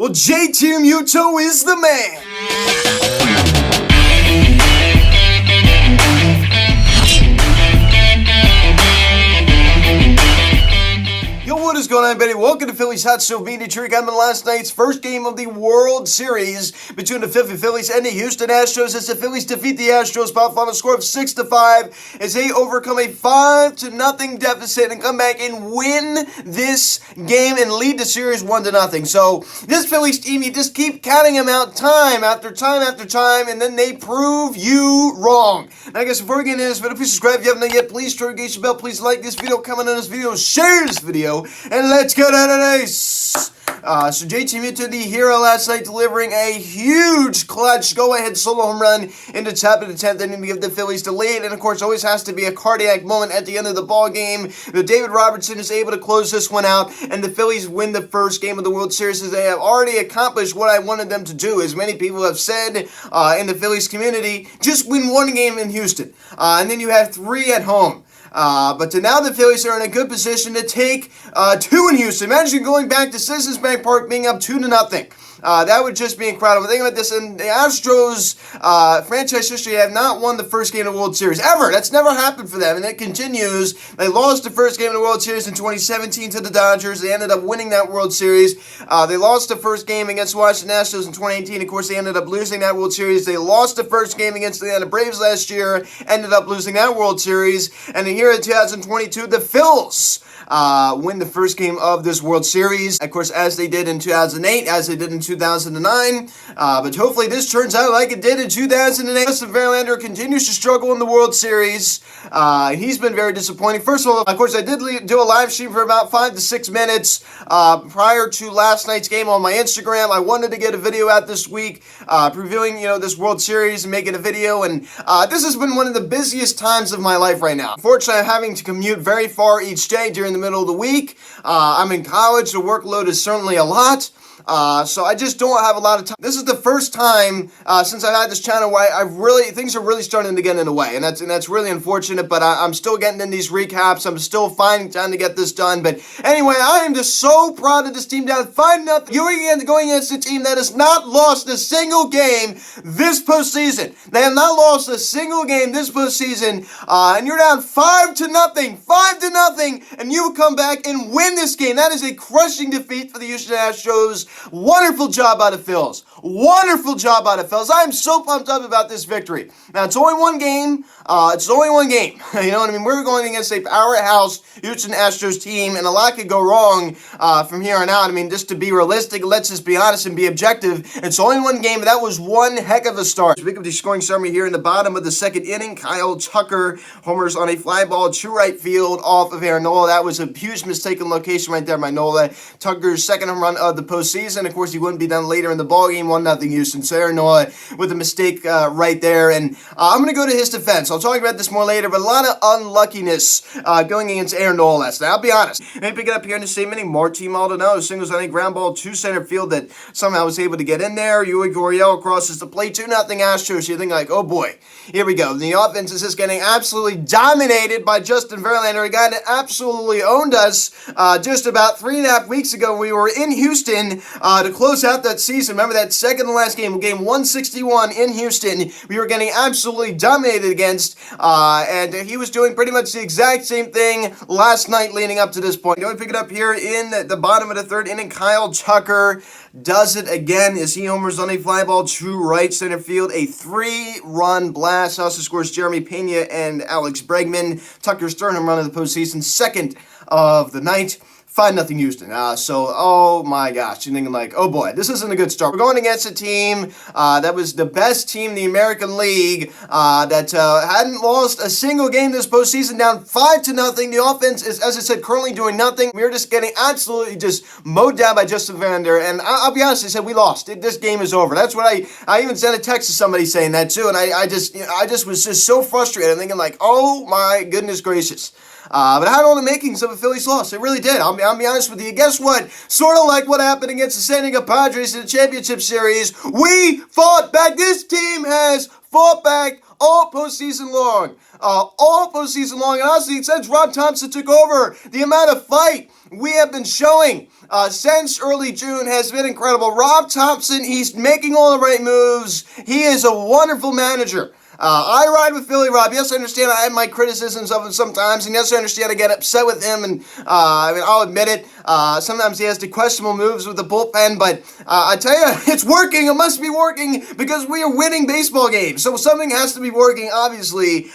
Well, JT Muto is the man. What is going on, everybody? Welcome to Phillies Hot Stove Media Trick. I'm in last night's first game of the World Series between the Phillies and the Houston Astros as the Phillies defeat the Astros by a final score of 6-5 as they overcome a 5-0 deficit and come back and win this game and lead the series 1-0. So this Phillies team, you just keep counting them out time after time after time, and then they prove you wrong. Now, I guess before we get into this video, please subscribe if you haven't done yet. Please turn the bell. Please like this video, comment on this video, share this video. And let's get out of this. So JT Muto, the hero last night, delivering a huge clutch go-ahead solo home run in the top of the 10th inning to give the Phillies the lead. And of course, always has to be a cardiac moment at the end of the ball game. David Robertson is able to close this one out, and the Phillies win the first game of the World Series as they have already accomplished what I wanted them to do. As many people have said in the Phillies community, just win one game in Houston, and then you have 3 at home. But now the Phillies are in a good position to take 2 in Houston. Imagine going back to Citizens Bank Park being up 2-0. That would just be incredible. Think about this, and the Astros franchise history have not won the first game of the World Series ever. That's never happened for them, and it continues. They lost the first game of the World Series in 2017 to the Dodgers. They ended up winning that World Series. They lost the first game against the Washington Astros in 2018. Of course, they ended up losing that World Series. They lost the first game against the Atlanta Braves last year, ended up losing that World Series. And then here in 2022, the Phillies win the first game of this World Series, of course, as they did in 2008, as they did in 2009, but hopefully this turns out like it did in 2008. Justin Verlander continues to struggle in the World Series. He's been very disappointing. First of all, of course, I did do a live stream for about 5 to 6 minutes prior to last night's game on my Instagram. I wanted to get a video out this week previewing, this World Series and making a video, and this has been one of the busiest times of my life right now. Unfortunately, I'm having to commute very far each day during the middle of the week. I'm in college, the workload is certainly a lot. So I just don't have a lot of time. This is the first time since I've had this channel where things are really starting to get in the way, and that's really unfortunate. But I'm still getting in these recaps. I'm still finding time to get this done. But anyway, I am just so proud of this team down 5-0. You're going against a team that has not lost a single game this postseason. They have not lost a single game this postseason, and you're down 5-0, and you come back and win this game. That is a crushing defeat for the Houston Astros. Wonderful job out of Phillies. Wonderful job out of Phillies. I am so pumped up about this victory. Now, it's only one game. It's only one game. You know what I mean? We're going against a powerhouse Houston Astros team, and a lot could go wrong from here on out. I mean, just to be realistic, let's just be honest and be objective. It's only one game, but that was one heck of a start. Speaking of the scoring summary here in the bottom of the second inning, Kyle Tucker homers on a fly ball to right field off of Aaron Nola. That was a huge mistaken location right there by Nola. Tucker's second home run of the postseason. Of course, he wouldn't be done later in the ballgame, 1-0 Houston. So Aaron Nola with a mistake right there. And I'm going to go to his defense. I'll talk about this more later, but a lot of unluckiness going against Aaron Nola last night. I'll be honest. And pick it up here in the same inning, Martin Maldonado singles on a ground ball to center field that somehow was able to get in there. Yui Gurriel crosses the plate, 2-0 Astros. You think like, oh boy, here we go. The offense is just getting absolutely dominated by Justin Verlander, a guy that absolutely owned us just about 3.5 weeks ago. We were in Houston to close out that season. Remember that second to last game 161 in Houston. We were getting absolutely dominated against, and he was doing pretty much the exact same thing last night leading up to this point. You want to pick it up here in the bottom of the third inning. Kyle Tucker does it again as he homers on a fly ball to right center field. A 3-run blast. Also scores Jeremy Pena and Alex Bregman. Tucker's third home run of the postseason, second of the night. 5-0 Houston. Oh my gosh. You're thinking like, oh boy, this isn't a good start. We're going against a team that was the best team in the American League that hadn't lost a single game this postseason, down 5-0. The offense is, as I said, currently doing nothing. We're just getting absolutely just mowed down by Justin Verlander. And I'll be honest, I said we lost. This game is over. That's what I even sent a text to somebody saying that too. And I just was just so frustrated. I'm thinking like, oh my goodness gracious. But it had all the makings of a Phillies loss. It really did. I'll be honest with you. Guess what? Sort of like what happened against the San Diego Padres in the championship series. We fought back. This team has fought back all postseason long. All postseason long. And honestly, since Rob Thompson took over, the amount of fight we have been showing since early June has been incredible. Rob Thompson, he's making all the right moves. He is a wonderful manager. I ride with Philly Rob. Yes, I understand I have my criticisms of him sometimes, and yes, I understand I get upset with him, and I'll admit it. Sometimes he has the questionable moves with the bullpen, but I tell you, it's working. It must be working because we are winning baseball games. So something has to be working, obviously,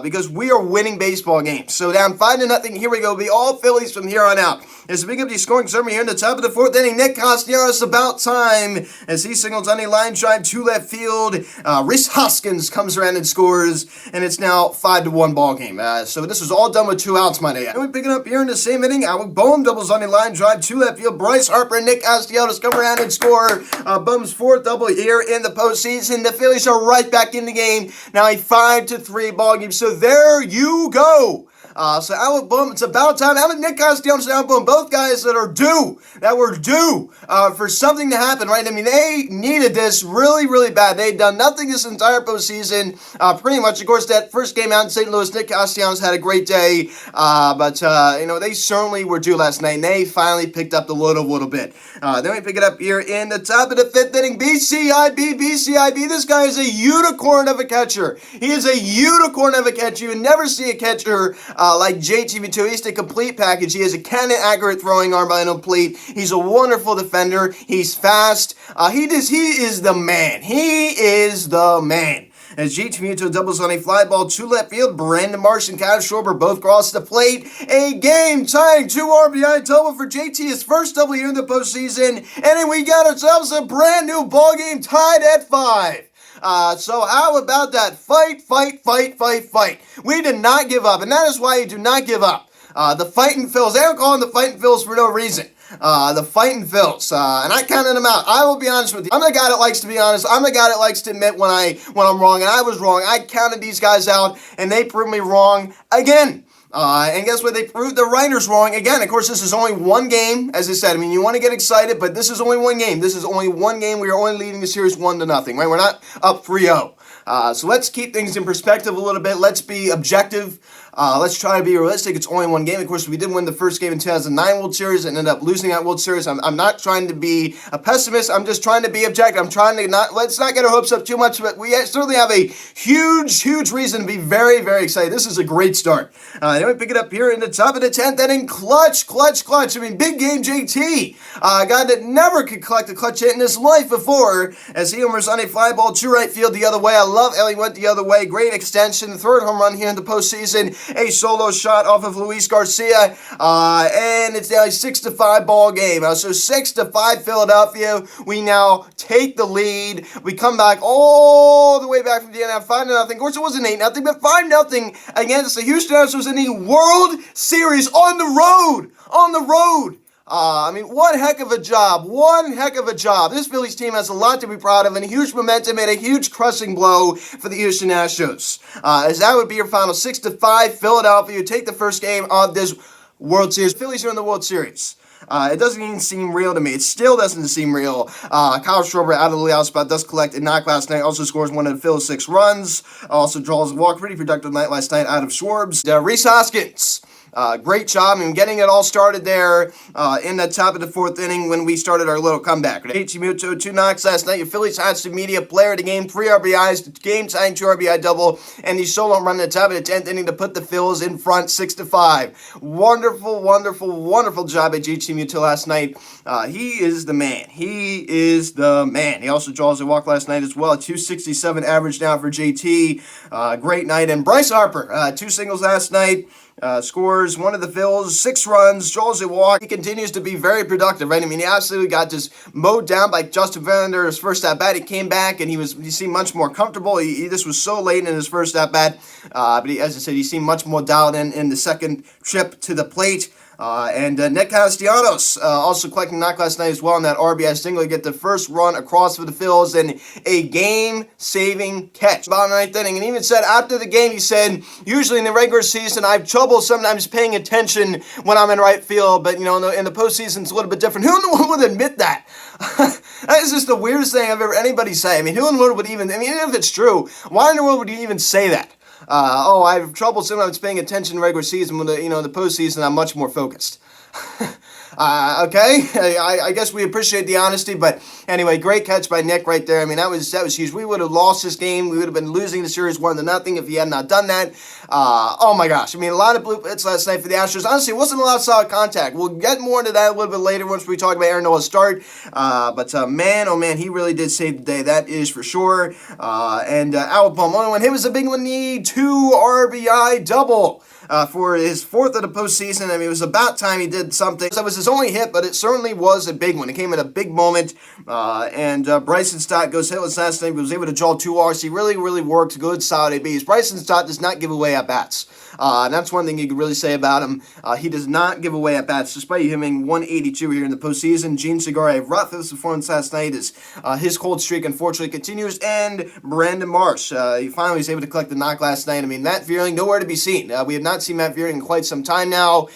because we are winning baseball games. So down 5-0. Here we go. It'll be all Phillies from here on out. As we begin the scoring summary here in the top of the fourth inning, Nick Castellanos about time as he signals on a line drive to left field. Rhys Hoskins comes around and scores, and it's now 5-1 ball game. So this was all done with 2 outs, my day. And we pick it up here in the same inning. Alec Boehm doubles on a line drive to left field. Bryce Harper and Nick Castellanos come around and score. Boehm's 4th double here in the postseason. The Phillies are right back in the game. Now a 5-3 ball game. So there you go. So Alec Boehm, it's about time. Nick Castellanos and Alec Boehm, both guys that were due for something to happen, right? I mean, they needed this really, really bad. They'd done nothing this entire postseason, pretty much. Of course, that first game out in St. Louis, Nick Castellanos had a great day, but they certainly were due last night, and they finally picked up the load a little bit. Then we pick it up here in the top of the 5th inning. BCIB. This guy is a unicorn of a catcher. He is a unicorn of a catcher. You never see a catcher like JT Muto. He's the complete package. He has a cannon-accurate throwing arm by the plate. He's a wonderful defender. He's fast. He is the man. He is the man. As JT Muto doubles on a fly ball to left field, Brandon Marsh and Kyle Schwarber both cross the plate. A game-tying 2 RBI double for JT, his first double here in the postseason. And then we got ourselves a brand new ball game tied at 5. So how about that? Fight. We did not give up, and that is why you do not give up. The Fightin' Phils, they don't call them the Fightin' Phils for no reason. The Fightin' Phils, and I counted them out. I will be honest with you. I'm the guy that likes to be honest. I'm the guy that likes to admit when I'm wrong, and I was wrong. I counted these guys out, and they proved me wrong again. And guess what? They proved the writers wrong again. Of course, this is only one game, as I said. I mean, you want to get excited, but this is only one game. This is only one game. We are only leading the series 1-0, right? We're not up 3-0. So let's keep things in perspective a little bit. Let's be objective. Let's try to be realistic. It's only one game. Of course, we did win the first game in 2009 World Series and ended up losing that World Series. I'm not trying to be a pessimist. I'm just trying to be objective. I'm trying to let's not get our hopes up too much, but we certainly have a huge reason to be very, very excited. This is a great start. Then we pick it up here in the top of the 10th inning. Clutch. I mean, big game JT. A guy that never could collect a clutch hit in his life before as he homers on a fly ball to right field the other way. I love Ellie went the other way. Great extension. 3rd home run here in the postseason. A solo shot off of Luis Garcia, and it's now a 6-5 ball game. So 6-5 Philadelphia. We now take the lead. We come back all the way back from the end, 5-0. Of course, it wasn't 8-0, but 5-0 against the Houston Astros in the World Series on the road. I mean, one heck of a job. This Phillies team has a lot to be proud of, and a huge momentum and a huge crushing blow for the Houston Astros. As that would be your final 6-5 Philadelphia. You take the first game of this World Series. Phillies are in the World Series. It doesn't even seem real to me. It still doesn't seem real. Kyle Schwarber out of the leadout spot does collect a knock last night. Also scores one of the Phillies' 6 runs. Also draws a walk. Pretty productive night last night out of Schwarbs. Rhys Hoskins. Great job in getting it all started there in the top of the 4th inning when we started our little comeback. JT Muto, 2 knocks last night. Your Phillies had some media player of the game, 3 RBIs, game-tying 2 RBI double, and the solo run in the top of the 10th inning to put the Phils in front 6-5. Wonderful job at JT Muto last night. He is the man. He also draws a walk last night as well. A 267 average now for JT. Great night. And Bryce Harper, 2 singles last night. Scores one of the Phils, 6 runs, draws a walk. He continues to be very productive, right? I mean, he absolutely got just mowed down by Justin Verlander's first at-bat. He came back, and he seemed much more comfortable. This was so late in his first at-bat, but as I said, he seemed much more dialed in the second trip to the plate. And Nick Castellanos also collecting knock last night as well on that RBI single to get the first run across for the Phillies and a game-saving catch. About ninth inning, and even said after the game, he said, usually in the regular season, I have trouble sometimes paying attention when I'm in right field, but, in the postseason, it's a little bit different. Who in the world would admit that? That is just the weirdest thing I've ever anybody say. I mean, who in the world would even, even if it's true, why in the world would you even say that? I have trouble sometimes paying attention in regular season when the postseason I'm much more focused. Okay, I guess we appreciate the honesty, but anyway, great catch by Nick right there. I mean, that was huge. We would have lost this game. We would have been losing the series 1-0 if he had not done that. Oh my gosh. I mean, a lot of blue hits last night for the Astros. Honestly, it wasn't a lot of solid contact. We'll get more into that a little bit later once we talk about Aaron Nola's start. But man, oh man, he really did save the day. That is for sure. And Alabama, only one hit was a big one, the 2 RBI double. For his 4th of the postseason. I mean, it was about time he did something. That was his only hit, but it certainly was a big one. It came at a big moment, and Bryson Stott goes hitless last night. He was able to draw 2 walks. He really, really worked good, solid ABs. Bryson Stott does not give away at-bats. And that's one thing you can really say about him. He does not give away at-bats, despite him hitting 182 here in the postseason. Gene Segura had rough performance last night as his cold streak, unfortunately, continues. And Brandon Marsh, he finally was able to collect the knock last night. I mean, Matt Vierling, nowhere to be seen. We have not seen Matt Vierling in quite some time now.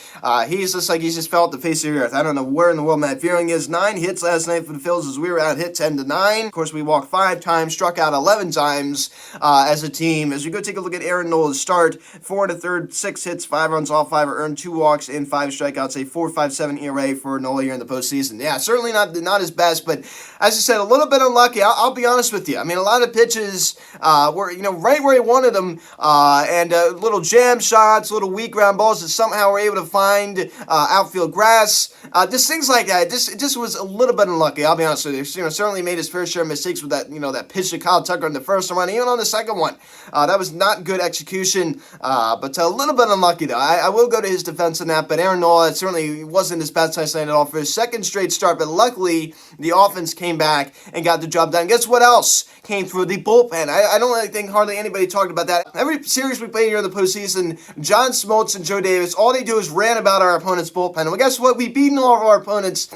He's just like he's just fell at the face of the earth. I don't know where in the world Matt Vierling is. 9 hits last night for the Phillies as we were out hit 10-9. Of course, we walked 5 times, struck out 11 times as a team. As we go take a look at Aaron Nola's start, 4 1/3, 6 hits, 5 runs, all 5 are earned, 2 walks, and 5 strikeouts, a 4.57 ERA for Nola here in the postseason. Yeah, certainly not his best, but as I said, a little bit unlucky. I'll be honest with you. I mean, a lot of pitches were right where he wanted them, and little jam shots, little weak ground balls that somehow were able to find outfield grass. Just things like that. It just was a little bit unlucky. I'll be honest with you. Certainly made his fair share of mistakes with that. That pitch to Kyle Tucker in the first run, even on the second one. That was not good execution, but a little bit unlucky though. I will go to his defense in that. But Aaron Nola certainly wasn't his best last night at all for his second straight start. But luckily the offense came back and got the job done. Guess what else came through? The bullpen. I don't really think hardly anybody talked about that. Every series we play here in the postseason, John Smoltz and Joe Davis, all they do is rant about our opponent's bullpen. And well, guess what? We've beaten all of our opponents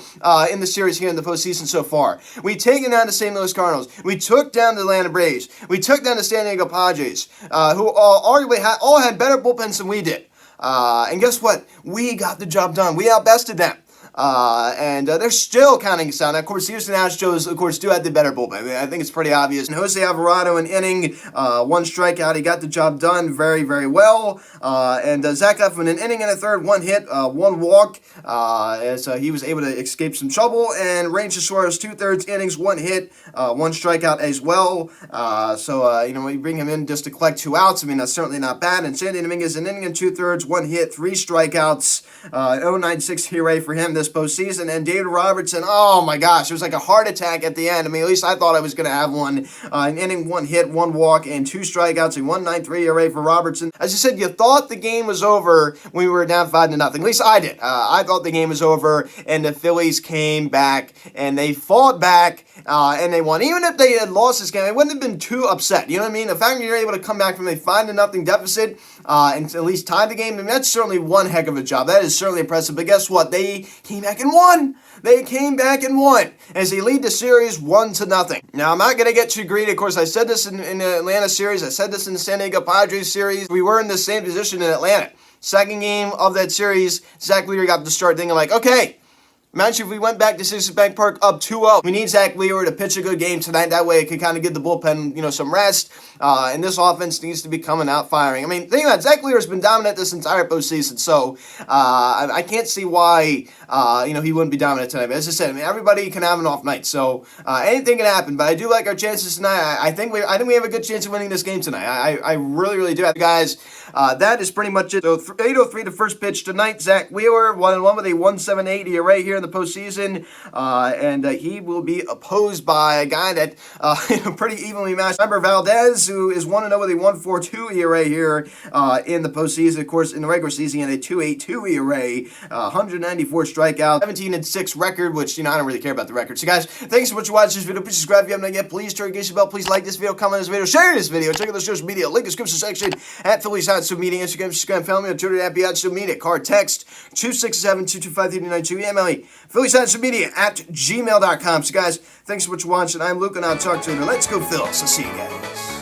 in the series here in the postseason so far. We've taken down the St. Louis Cardinals. We took down the Atlanta Braves. We took down the San Diego Padres, who arguably all had better bullpens than we did. And guess what? We got the job done. We outbested them. And they're still counting us out. Of course, the Houston Astros, of course, do have the better bullpen. I mean, I think it's pretty obvious. And Jose Alvarado, an inning, 1 strikeout. He got the job done very, very well. And Zach Eflin, an inning and a third, 1 hit, 1 walk, as he was able to escape some trouble. And Ranger Suarez, 2/3 innings, 1 hit, 1 strikeout as well. So we bring him in just to collect 2 outs. I mean, that's certainly not bad. And Sandy Dominguez, an inning and 2/3, 1 hit, 3 strikeouts, 0.96 ERA for him this postseason. And David Robertson, oh my gosh, it was like a heart attack at the end. I mean, at least I thought I was going to have one. An inning, 1 hit, 1 walk, and 2 strikeouts, a 1.93 ERA for Robertson. As you said, you thought the game was over when we were down 5-0. At least I did. I thought the game was over, and the Phillies came back, and they fought back, and they won. Even if they had lost this game, I wouldn't have been too upset. You know what I mean? The fact that you're able to come back from a 5-0 deficit and at least tie the game, I mean, that's certainly one heck of a job. That is certainly impressive. But guess what? They came back and won. They came back and won as they lead the series 1-0. Now, I'm not going to get too greedy. Of course, I said this in the Atlanta series. I said this in the San Diego Padres series. We were in the same position in Atlanta. Second game of that series, Zach Wheeler got to start thinking like, okay, imagine if we went back to Citizens Bank Park up 2-0. We need Zach Wheeler to pitch a good game tonight. That way it can kind of give the bullpen, some rest. And this offense needs to be coming out firing. I mean, think about it. Zach Wheeler has been dominant this entire postseason. So I can't see why, he wouldn't be dominant tonight. But as I said, I mean, everybody can have an off night. So anything can happen. But I do like our chances tonight. I think we have a good chance of winning this game tonight. I really, really do. Guys, that is pretty much it. So 8:03 the first pitch tonight. Zach Wheeler, 1-1 with a 1.78 ERA here in the the postseason, and he will be opposed by a guy that pretty evenly matched. Remember Valdez, who is 1-0 with a 1.42 ERA here in the postseason. Of course, in the regular season, he had a 2.82 ERA, 194 strikeouts, 17-6 record, which, I don't really care about the record. So, guys, thanks so much for watching this video. Please subscribe if you haven't yet. Please turn the bell. Please like this video, comment on this video, share this video. Check out the social media. Link in the description section at Phillies Hot Stove Media, Instagram, follow me on Twitter at Hot Stove Media. Card text 267-225-3992. Email me, Phillies Hot Stove Media at gmail.com. So, guys, thanks so much for watching. I'm Luke, and I'll talk to you later. Let's go, Phils. I'll see you guys.